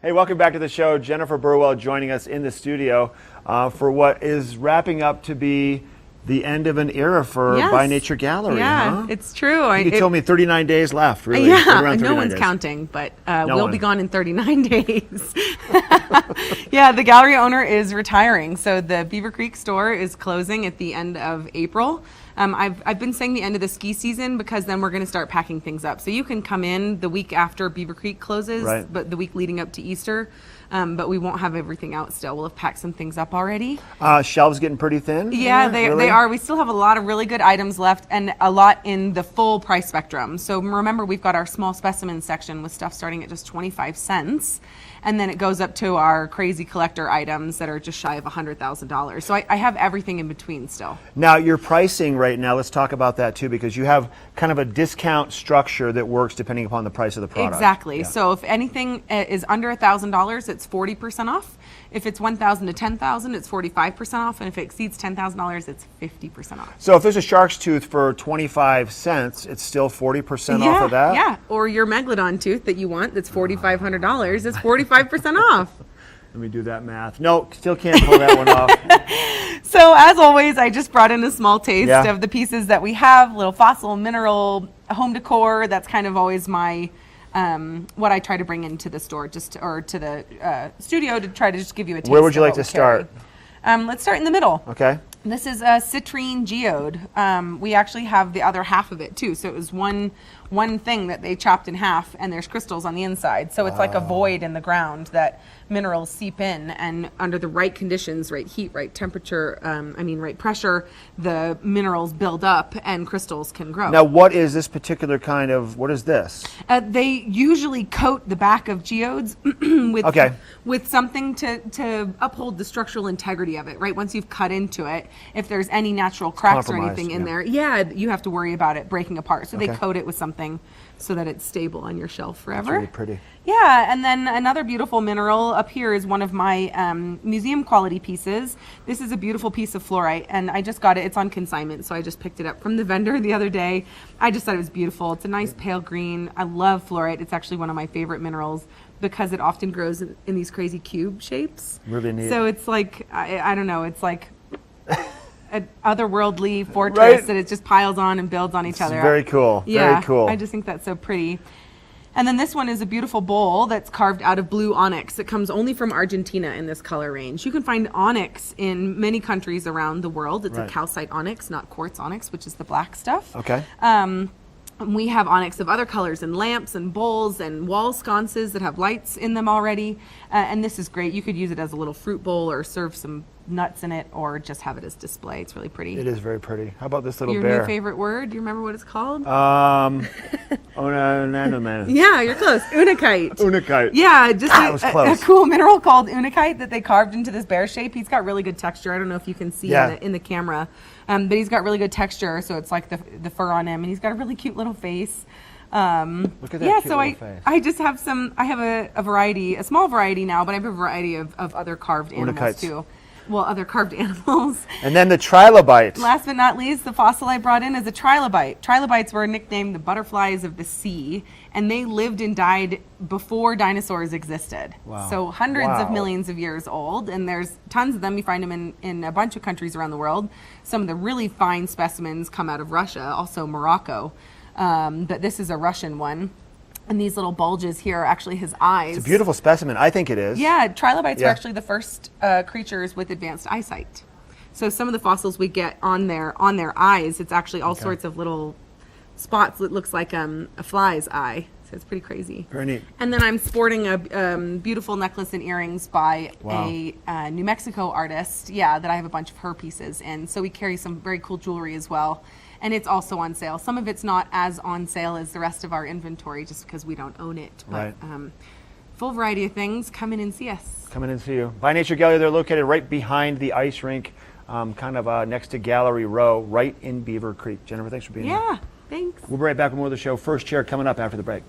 Hey, welcome back to the show. Jennifer Burwell joining us in the studio for what is wrapping up to be the end of an era for By Nature Gallery. Yeah, huh? It's true. You told me 39 days left, really. Yeah, no one's counting, but we'll be gone in 39 days. Yeah, the gallery owner is retiring. So the Beaver Creek store is closing at the end of April. I've been saying the end of the ski season because then we're going to start packing things up. So you can come in the week after Beaver Creek closes, but the week leading up to Easter. But we won't have everything out still. We'll have packed some things up already. Shelves getting pretty thin? Yeah, they are. We still have a lot of really good items left and a lot in the full price spectrum. So remember, we've got our small specimen section with stuff starting at just 25 cents. And then it goes up to our crazy collector items that are just shy of $100,000. So I have everything in between still. Now, your pricing right now, let's talk about that too, because you have kind of a discount structure that works depending upon the price of the product. Exactly. Yeah. So if anything is under $1,000, it's 40% off. If it's $1,000 to $10,000, it's 45% off. And if it exceeds $10,000, it's 50% off. So if there's a shark's tooth for 25 cents, it's still 40% off of that? Yeah, or your megalodon tooth that you want that's $4,500, it's 45% off. Let me do that math. No, still can't pull that one off. So as always, I just brought in a small taste of the pieces that we have, little fossil, mineral, home decor. That's kind of always my, what I try to bring into the store, or to the studio to try to just give you a taste. Where would you like to start? Let's start in the middle. Okay. This is a citrine geode. We actually have the other half of it too. So it was one thing that they chopped in half, and there's crystals on the inside. So it's like a void in the ground that minerals seep in, and under the right conditions, right heat, right temperature, right pressure, the minerals build up and crystals can grow. Now, what is this particular kind of, what is this? They usually coat the back of geodes with something to uphold the structural integrity of it, right? Once you've cut into it, if there's any natural cracks or anything in there, you have to worry about it breaking apart. So they coat it with something so that it's stable on your shelf forever. That's really pretty. Yeah, and then another beautiful mineral up here is one of my museum quality pieces. This is a beautiful piece of fluorite, and I just got it. It's on consignment, so I just picked it up from the vendor the other day. I just thought it was beautiful. It's a nice pale green. I love fluorite. It's actually one of my favorite minerals because it often grows in these crazy cube shapes. Really neat. So it's like, I don't know, it's like an otherworldly fortress that it just piles on and builds on each other. Very cool. Yeah, very cool. I just think that's so pretty. And then this one is a beautiful bowl that's carved out of blue onyx. It comes only from Argentina in this color range. You can find onyx in many countries around the world. It's a calcite onyx, not quartz onyx, which is the black stuff. Okay. We have onyx of other colors and lamps and bowls and wall sconces that have lights in them already. And this is great. You could use it as a little fruit bowl or serve some nuts in it or just have it as display. It's really pretty. It is very pretty. How about this little bear? Your new favorite word? Do you remember what it's called? Yeah, you're close. Unakite. Unakite. Yeah, just a cool mineral called unakite that they carved into this bear shape. He's got really good texture. I don't know if you can see in the camera, but he's got really good texture. So it's like the fur on him, and he's got a really cute little face. Look at that cute little face. I just have I have a variety, a small variety now, but I have a variety of other carved animals too. Well, other carved animals. And then the trilobite. Last but not least, the fossil I brought in is a trilobite. Trilobites were nicknamed the butterflies of the sea, and they lived and died before dinosaurs existed. Wow. So hundreds of millions of years old, and there's tons of them. You find them in a bunch of countries around the world. Some of the really fine specimens come out of Russia, also Morocco. But this is a Russian one. And these little bulges here are actually his eyes. It's a beautiful specimen. I think it is. Yeah, trilobites are actually the first creatures with advanced eyesight. So some of the fossils we get on their eyes, it's actually all sorts of little spots that looks like a fly's eye. So it's pretty crazy. Very neat. And then I'm sporting a beautiful necklace and earrings by a New Mexico artist. Yeah, that I have a bunch of her pieces in. So we carry some very cool jewelry as well. And it's also on sale. Some of it's not as on sale as the rest of our inventory just because we don't own it. But full variety of things. Come in and see us. Come in and see you. By Nature Gallery, they're located right behind the ice rink, kind of next to Gallery Row, right in Beaver Creek. Jennifer, thanks for being here. Yeah, thanks. We'll be right back with more of the show. First Chair coming up after the break.